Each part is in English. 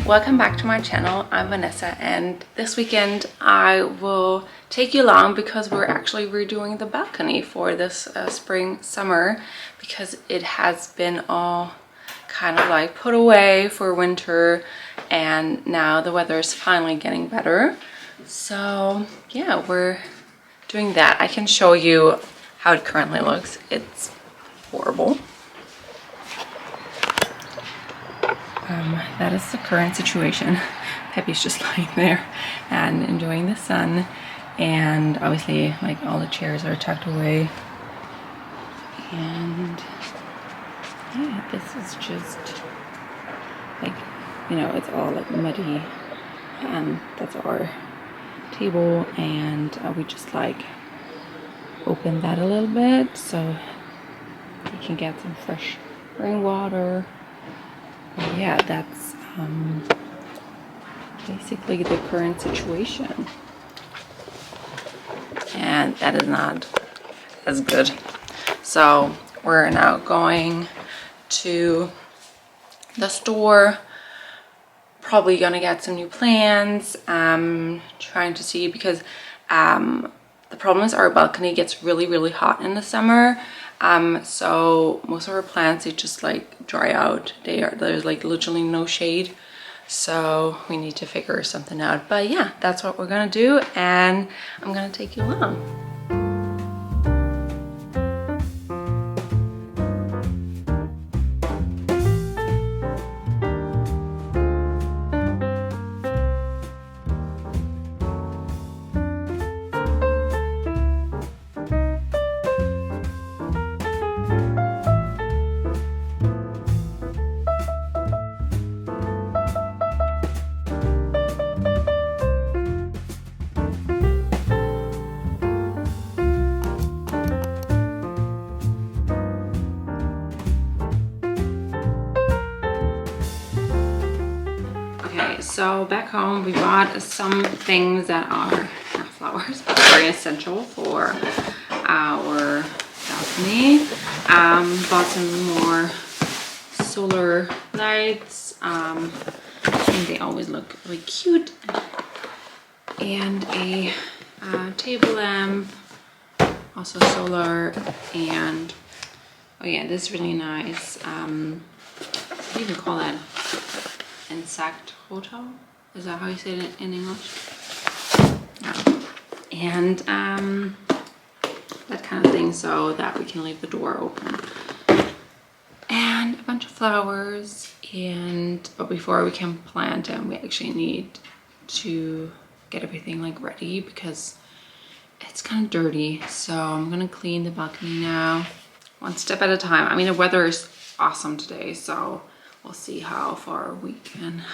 welcome back to my channel. I'm Vanessa, and this weekend I will take you along because we're actually redoing the balcony for this spring summer, because it has been all kind of like put away for winter and now the weather is finally getting better. So yeah, we're doing that. I can show you how it currently looks. It's horrible. That is the current situation. Peppy's just lying there and enjoying the sun, and obviously like all the chairs are tucked away, and yeah, this is just like, you know, it's all like muddy, and that's our table, and we just like open that a little bit so we can get some fresh rainwater. Yeah, that's basically the current situation, and that is not as good. So we're now going to the store, probably gonna get some new plants, trying to see, because the problem is our balcony gets really hot in the summer. So most of our plants, they just like dry out. There's like literally no shade. So we need to figure something out. But yeah, that's what we're gonna do, and I'm gonna take you along. So back home, we bought some things that are not flowers, but very essential for our balcony. Bought some more solar lights. I think they always look really cute. And a table lamp, also solar. And oh yeah, this is really nice. What do you even call that? Insect hotel? Is that how you say it in English? No. And that kind of thing, so that we can leave the door open. And a bunch of flowers, but before we can plant them, we actually need to get everything like ready because it's kind of dirty. So I'm gonna clean the balcony now, one step at a time. I mean, the weather is awesome today, so we'll see how far we can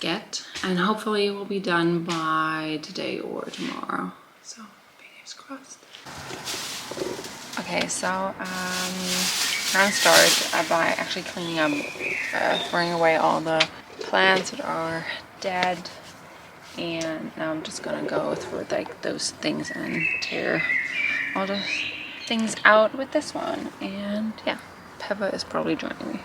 get, and hopefully it will be done by today or tomorrow. So fingers crossed. Okay, so I'm gonna start by actually cleaning up, throwing away all the plants that are dead, and now I'm just gonna go through like those things and tear all the things out with this one. And yeah, Peppa is probably joining me.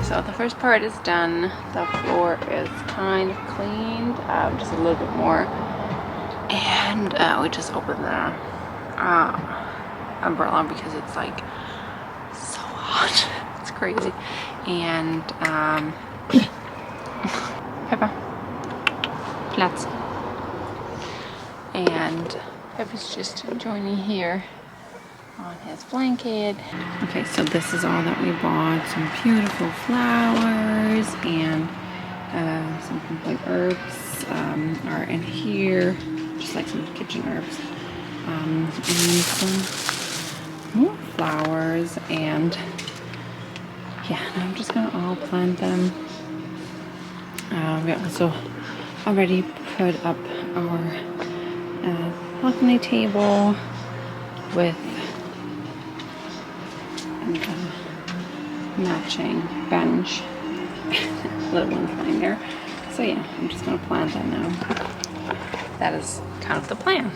So the first part is done. The floor is kind of cleaned, just a little bit more. And we just opened the umbrella because it's like so hot. It's crazy. And Peppa, Platz. And Peppa's just joining here on his blanket. Okay, so this is all that we bought. Some beautiful flowers and some like herbs are in here, just like some kitchen herbs, and some more flowers. And yeah, now I'm just gonna all plant them We also already put up our balcony table with matching bench. Little one flying there. So yeah, I'm just gonna plant that now. That is kind of the plan.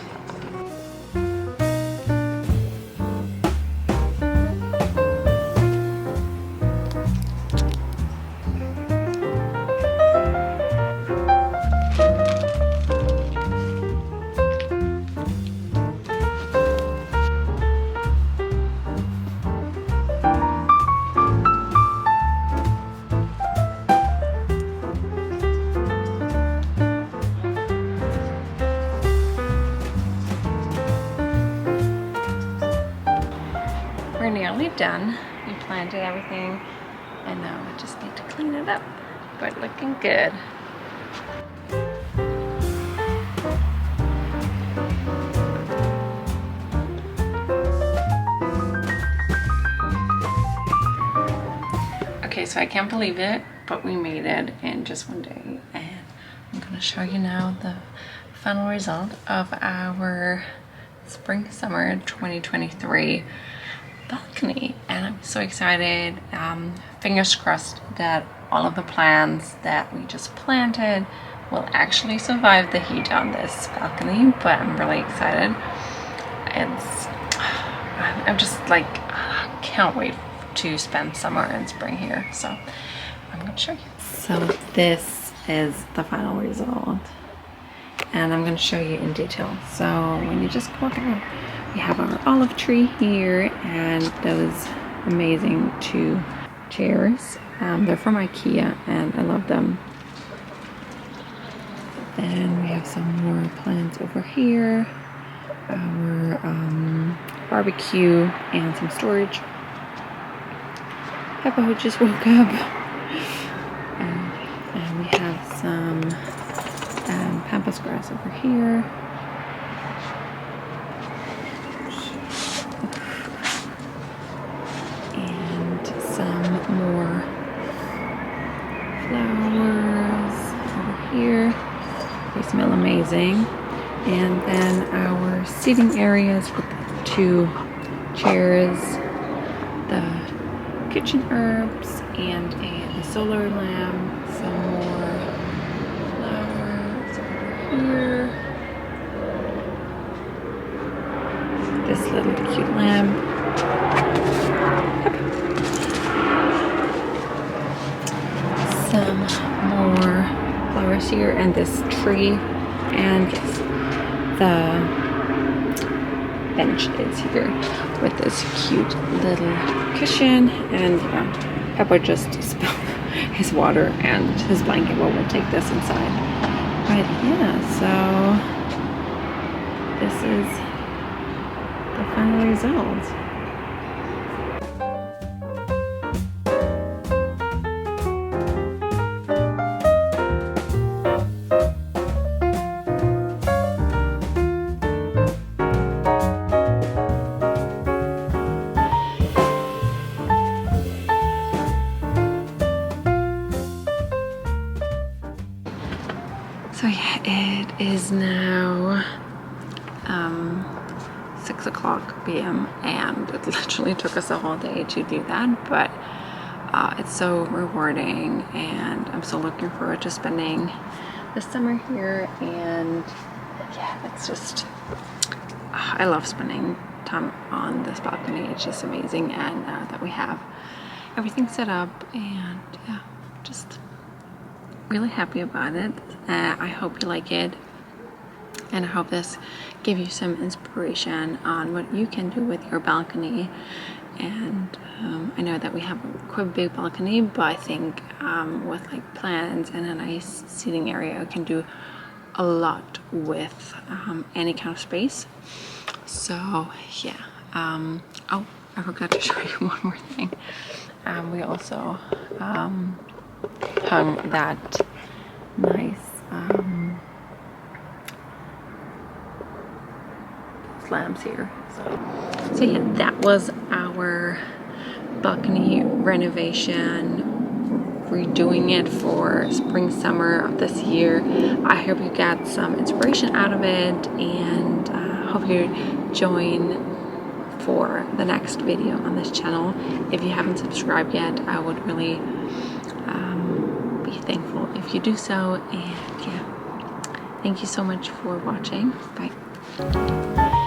We're nearly done. We planted everything and now we just need to clean it up, but looking good. Okay, so I can't believe it, but we made it in just one day, and I'm gonna show you now the final result of our spring-summer 2023 balcony, and I'm so excited. Fingers crossed that all of the plants that we just planted will actually survive the heat on this balcony, but I'm really excited. I'm just like, can't wait to spend summer and spring here, so I'm gonna show you. So this is the final result, and I'm gonna show you in detail. So when you just walk out, we have our olive tree here and those amazing 2 chairs. They're from IKEA and I love them. Then we have some more plants over here, our barbecue and some storage. Peppa who just woke up. And we have some pampas grass over here. And some more flowers over here. They smell amazing. And then our seating areas with 2 chairs, the kitchen herbs, and a solar lamp, some more flowers over here, this little cute lamp, some more flowers here, and this tree, and yes, the bench is here with this cute little cushion, and Peppa just spilled his water and his blanket, but we'll take this inside. But yeah, so this is the final result. So yeah, it is now 6:00 p.m. and it literally took us a whole day to do that, but it's so rewarding and I'm so looking forward to spending the summer here. And yeah, it's just, I love spending time on this balcony. It's just amazing, and that we have everything set up, and yeah, just really happy about it. I hope you like it, and I hope this gave you some inspiration on what you can do with your balcony. And I know that we have quite a big balcony, but I think with like plants and a nice seating area, you can do a lot with any kind of space. So yeah, oh, I forgot to show you one more thing. We also hung that nice lamps here. So yeah, that was our balcony renovation redoing it for spring summer of this year. I hope you got some inspiration out of it, and hope you join for the next video on this channel. If you haven't subscribed yet, I would really be thankful if you do so. And yeah, thank you so much for watching. Bye.